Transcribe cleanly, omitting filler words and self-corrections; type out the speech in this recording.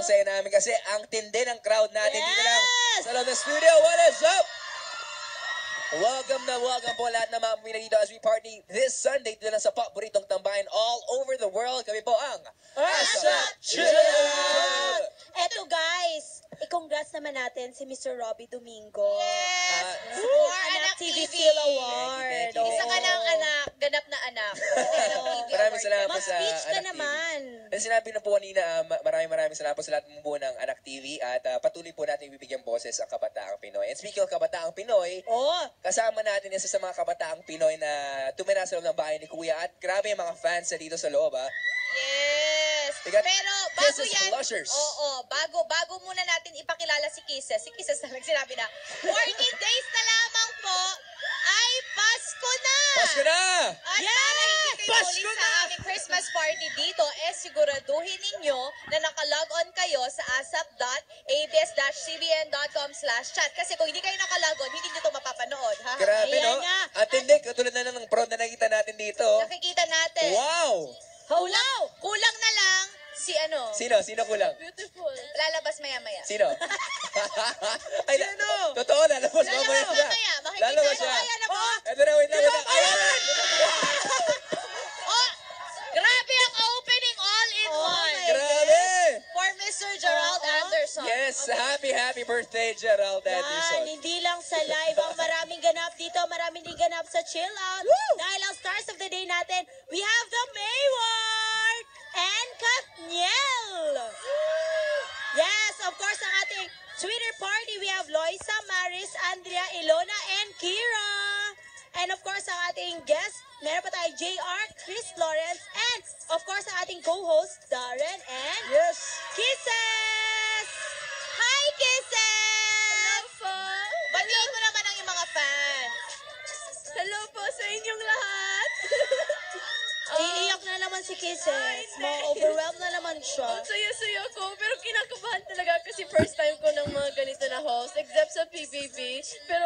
saya namin kasi ang tindi ng crowd natin dito lang sa loob ng studio. What is up? Welcome po lahat ng mga pamilya dito as we party this Sunday dito lang sa paboritong tambayan all over the world. Kami po ang Asa Chill! Eto guys, i-congrats naman natin si Mr. Robbie Domingo. Yes! For Anak TV TV. Seal Award. Thank you. Isa ka ng anak, ganap na anak. Maraming salamat po sa Mag-speech ka Anak TV. naman. And sinabi na po kanina, maraming salamat po sa lahat ng buo ng Anak TV at patuloy po natin bibigyan boses ang kabataang Pinoy. And speaking of kabataang Pinoy, Oh, kasama natin isa sa mga kabataang Pinoy na tumira sa loob ng bahay ni Kuya at grabe yung mga fans na dito sa loob, ha? Yes! We got Pero bago Kisses yan, Blushers. bago muna natin ipakilala si Kisses. Si Kisses na sinabi na, 40 days na lamang po ay Pasko na! Pasko na! At Yes! para hindi kayo Pasko uli na! sa aming Christmas party dito, siguraduhin ninyo na nakalog on kayo sa asap.abs-cbn.com/chat. Kasi kung hindi kayo nakalog on, hindi nyo ito mapapanood. Ha? Grabe, Ayan no? nga. At hindi, katulad na ng prod na nakita natin dito. Nakikita natin. Wow! Kulang na lang si ano. Sino? Sino kulang? Beautiful. Lalabas maya-maya. Sino? Ay, totoo, lalabas mamaya siya. Makikita Lalabas nyo siya. kaya na po. Ito na, wait lang. Ayan! Oh, grabe ang opening all-in-one. Grabe! For Mr. Gerald Anderson. Yes, happy birthday, Gerald yan, Anderson. hindi lang sa live ang maraming ganap dito, maraming din ganap sa Chill Out. Dahil ang stars of the day natin, we have the Mayward and Kathniel. Yes, of course, ang ating Twitter party, we have Loisa, Maris, Andrea, Ilona, and Kira. And of course, ang ating guest, meron pa tayo JR, Chris Lawrence, and of course, ang ating co-host, Darren and Kisses! Hi, Kisses! Hello po. Batiin mo naman ang mga fans. Hello po sa inyong lahat. Iiyak na naman si Kisses. Ma-overwhelmed na naman siya. Ang saya-saya ko, pero kinakabahan talaga kasi first time ko ng mga ganito na host, except sa PBB. Pero